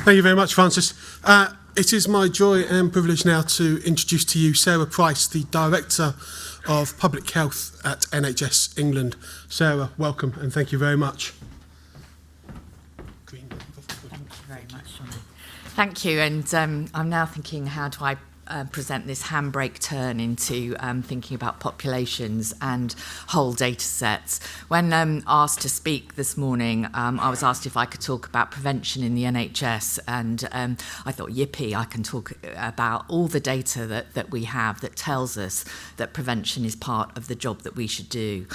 Thank you very much, Francis. It is my joy and privilege now to introduce to you Sarah Price, the Director of Public Health at NHS England. Sarah, welcome and thank you very much. Thank you very much, John. Thank you, and I'm now thinking, how do I present this handbrake turn into thinking about populations and whole data sets. When asked to speak this morning, I was asked if I could talk about prevention in the NHS, and I thought, yippee, I can talk about all the data that we have that tells us that prevention is part of the job that we should do.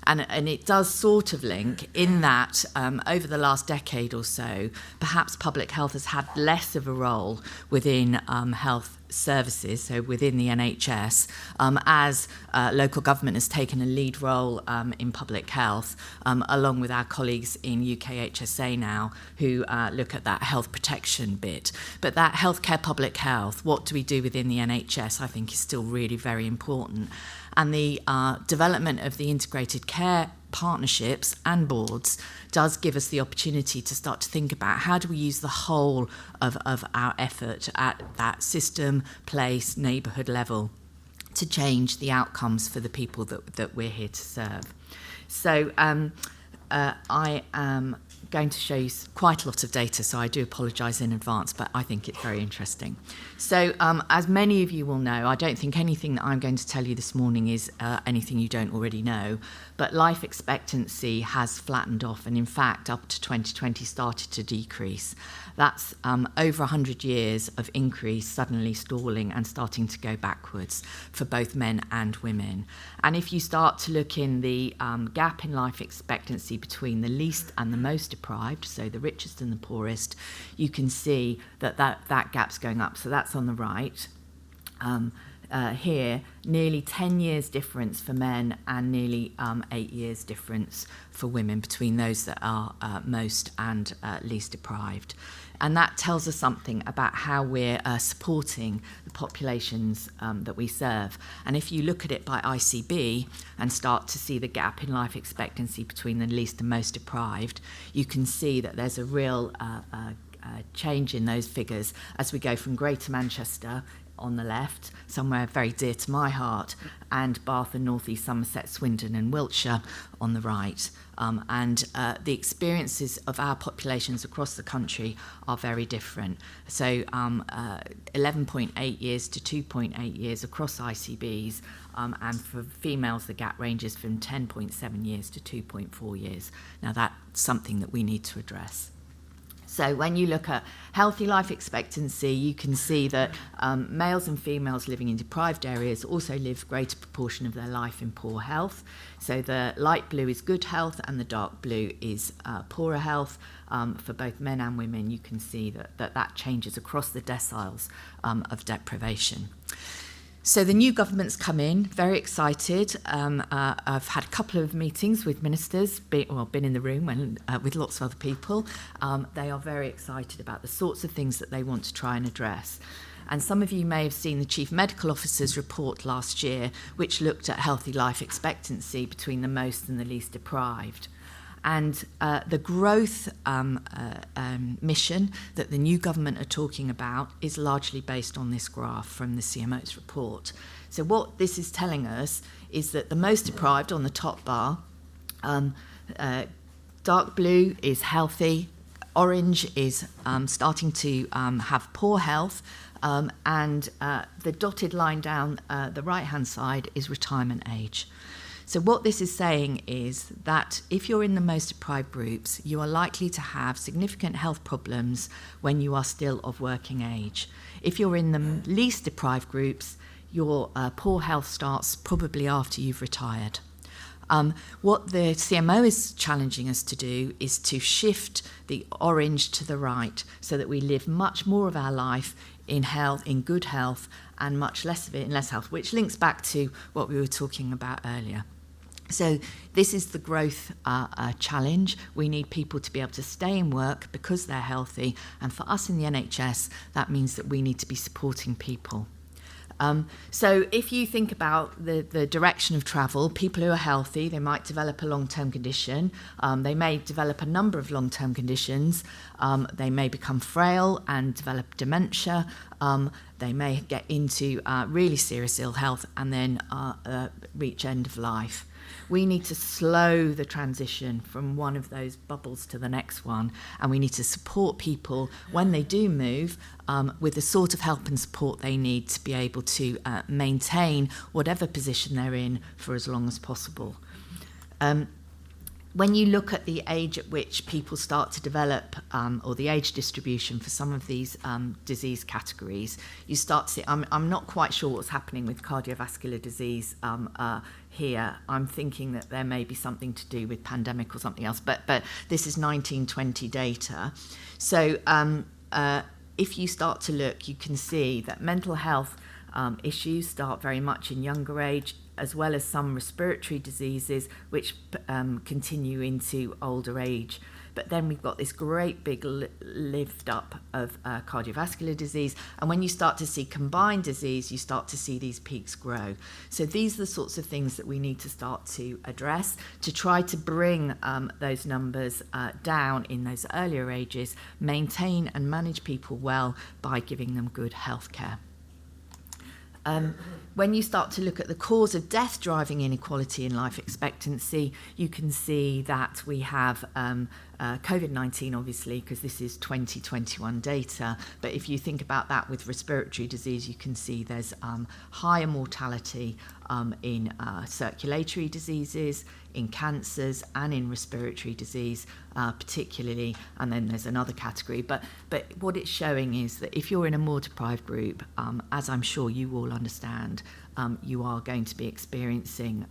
And it does sort of link in that over the last decade or so, perhaps public health has had less of a role within health services, so within the NHS, as local government has taken a lead role in public health, along with our colleagues in UK HSA now, who look at that health protection bit. But that healthcare public health, what do we do within the NHS, I think is still really very important. And the development of the integrated care partnerships and boards does give us the opportunity to start to think about how do we use the whole of our effort at that system, place, neighbourhood level to change the outcomes for the people that we're here to serve. So I am going to show you quite a lot of data, so I do apologise in advance, but I think it's very interesting. So as many of you will know, I don't think anything that I'm going to tell you this morning is anything you don't already know, but life expectancy has flattened off, and in fact up to 2020 started to decrease. That's over 100 years of increase suddenly stalling and starting to go backwards for both men and women. And if you start to look in the gap in life expectancy between the least and the most deprived, so the richest and the poorest, you can see that gap's going up. So that's on the right. Here, nearly 10 years difference for men and nearly 8 years difference for women between those that are most and least deprived. And that tells us something about how we're supporting the populations that we serve. And if you look at it by ICB and start to see the gap in life expectancy between the least and most deprived, you can see that there's a real change in those figures as we go from Greater Manchester on the left, somewhere very dear to my heart, and Bath and North East Somerset, Swindon and Wiltshire on the right. The experiences of our populations across the country are very different. So 11.8 years to 2.8 years across ICBs, and for females the gap ranges from 10.7 years to 2.4 years. Now that's something that we need to address. So when you look at healthy life expectancy, you can see that males and females living in deprived areas also live a greater proportion of their life in poor health. So the light blue is good health and the dark blue is poorer health. For both men and women, you can see that changes across the deciles of deprivation. So the new government's come in, very excited. I've had a couple of meetings with ministers, been in the room with lots of other people. They are very excited about the sorts of things that they want to try and address. And some of you may have seen the Chief Medical Officer's report last year, which looked at healthy life expectancy between the most and the least deprived. And the growth mission that the new government are talking about is largely based on this graph from the CMO's report. So what this is telling us is that the most deprived on the top bar, dark blue is healthy, orange is starting to have poor health, and the dotted line down the right-hand side is retirement age. So what this is saying is that if you're in the most deprived groups, you are likely to have significant health problems when you are still of working age. If you're in the least deprived groups, your poor health starts probably after you've retired. What the CMO is challenging us to do is to shift the orange to the right so that we live much more of our life in health, in good health, and much less of it in less health, which links back to what we were talking about earlier. So this is the growth challenge. We need people to be able to stay in work because they're healthy. And for us in the NHS, that means that we need to be supporting people. So if you think about the direction of travel, people who are healthy, they might develop a long-term condition. They may develop a number of long-term conditions. They may become frail and develop dementia. They may get into really serious ill health and then reach end of life. We need to slow the transition from one of those bubbles to the next one, and we need to support people when they do move with the sort of help and support they need to be able to maintain whatever position they're in for as long as possible. When you look at the age at which people start to develop, or the age distribution for some of these disease categories, you start to see, I'm not quite sure what's happening with cardiovascular disease here. I'm thinking that there may be something to do with pandemic or something else, but this is 1920 data. So if you start to look, you can see that mental health issues start very much in younger age, as well as some respiratory diseases which continue into older age. But then we've got this great big lift up of cardiovascular disease, and when you start to see combined disease, you start to see these peaks grow. So these are the sorts of things that we need to start to address to try to bring those numbers down in those earlier ages, maintain and manage people well by giving them good health care. When you start to look at the cause of death driving inequality in life expectancy, you can see that we have COVID-19, obviously, because this is 2021 data. But if you think about that with respiratory disease, you can see there's higher mortality in circulatory diseases, in cancers, and in respiratory disease, particularly. And then there's another category. But what it's showing is that if you're in a more deprived group, as I'm sure you all understand, you are going to be experiencing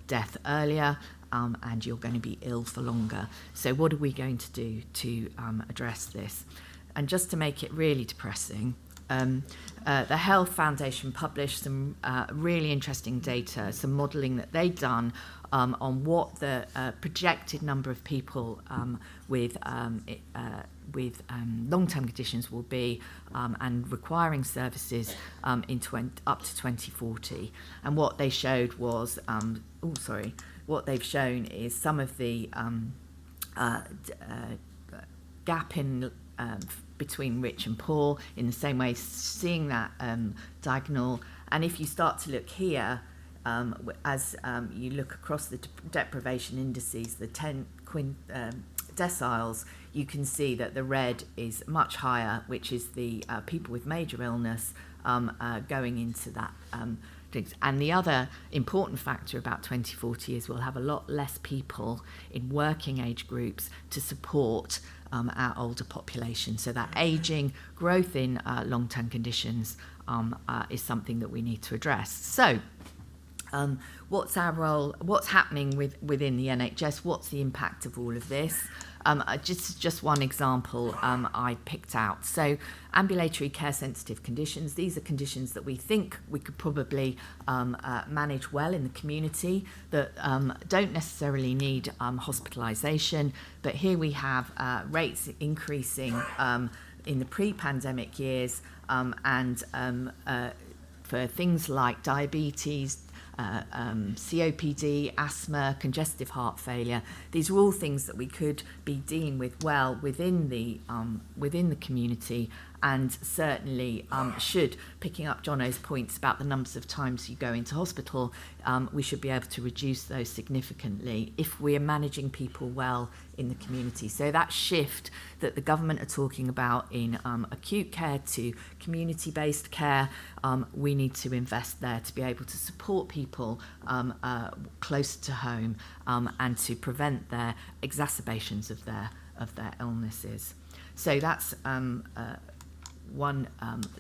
death earlier, and you're going to be ill for longer. So what are we going to do to address this? And just to make it really depressing, the Health Foundation published some really interesting data, some modelling that they'd done on what the projected number of people with long-term conditions will be and requiring services up to 2040. And what they showed was, what they've shown is some of the gap in between rich and poor, in the same way, seeing that diagonal. And if you start to look here, as you look across the deprivation indices, the 10 deciles, you can see that the red is much higher, which is the people with major illness going into that. And the other important factor about 2040 is we'll have a lot less people in working age groups to support our older population. So that ageing, growth in long-term conditions is something that we need to address. So what's our role? What's happening within the NHS? What's the impact of all of this? Just one example I picked out. So ambulatory care sensitive conditions, these are conditions that we think we could probably manage well in the community that don't necessarily need hospitalisation, but here we have rates increasing in the pre-pandemic years and for things like diabetes, COPD, asthma, congestive heart failure. These are all things that we could be dealing with well within the community, and certainly should, picking up Jono's points about the numbers of times you go into hospital, we should be able to reduce those significantly if we are managing people well in the community. So that shift that the government are talking about in acute care to community-based care, we need to invest there to be able to support people closer to home and to prevent their exacerbations of their illnesses. So that's one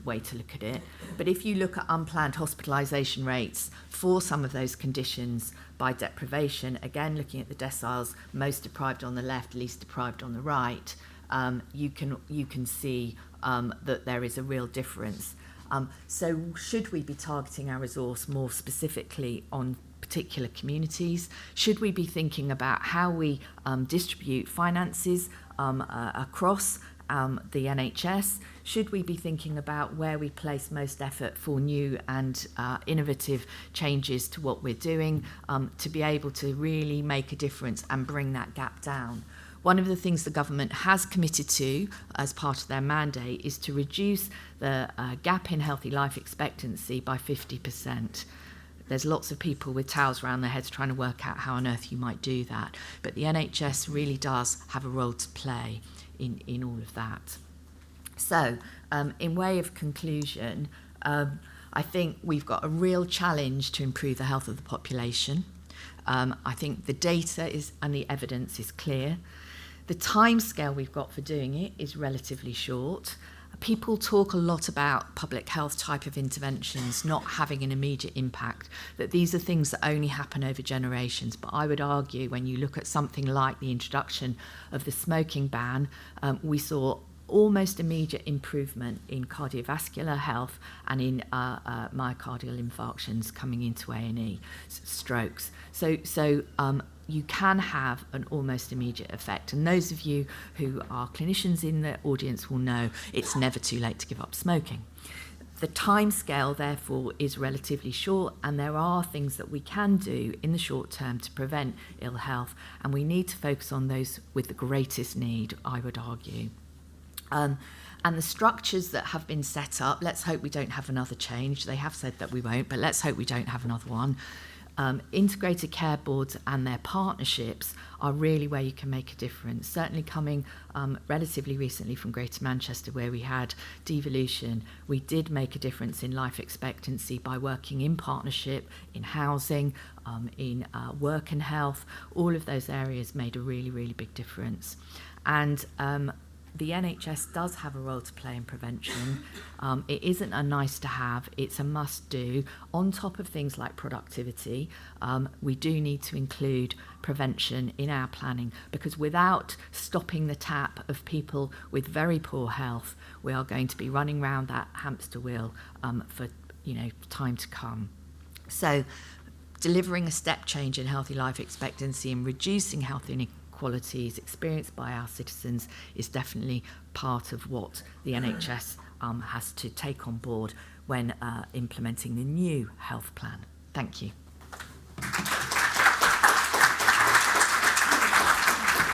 way to look at it. But if you look at unplanned hospitalisation rates for some of those conditions by deprivation, again looking at the deciles, most deprived on the left, least deprived on the right, you can see that there is a real difference. So should we be targeting our resource more specifically on particular communities? Should we be thinking about how we distribute finances across the NHS, should we be thinking about where we place most effort for new and innovative changes to what we're doing to be able to really make a difference and bring that gap down? One of the things the government has committed to as part of their mandate is to reduce the gap in healthy life expectancy by 50%. There's lots of people with towels around their heads trying to work out how on earth you might do that. But the NHS really does have a role to play in all of that. So, in way of conclusion, I think we've got a real challenge to improve the health of the population. I think the data and the evidence is clear. The timescale we've got for doing it is relatively short. People talk a lot about public health type of interventions not having an immediate impact, that these are things that only happen over generations. But I would argue when you look at something like the introduction of the smoking ban, we saw almost immediate improvement in cardiovascular health and in myocardial infarctions coming into A&E, strokes. So you can have an almost immediate effect. And those of you who are clinicians in the audience will know it's never too late to give up smoking. The timescale, therefore, is relatively short, and there are things that we can do in the short term to prevent ill health, and we need to focus on those with the greatest need, I would argue. And the structures that have been set up, let's hope we don't have another change. They have said that we won't, but let's hope we don't have another one. Integrated care boards and their partnerships are really where you can make a difference. Certainly coming relatively recently from Greater Manchester, where we had devolution, we did make a difference in life expectancy by working in partnership, in housing, in work and health. All of those areas made a really, really big difference. And the NHS does have a role to play in prevention. It isn't a nice to have, it's a must do. On top of things like productivity, we do need to include prevention in our planning, because without stopping the tap of people with very poor health, we are going to be running around that hamster wheel for time to come. So delivering a step change in healthy life expectancy and reducing health inequalities experienced by our citizens is definitely part of what the NHS has to take on board when implementing the new health plan. Thank you.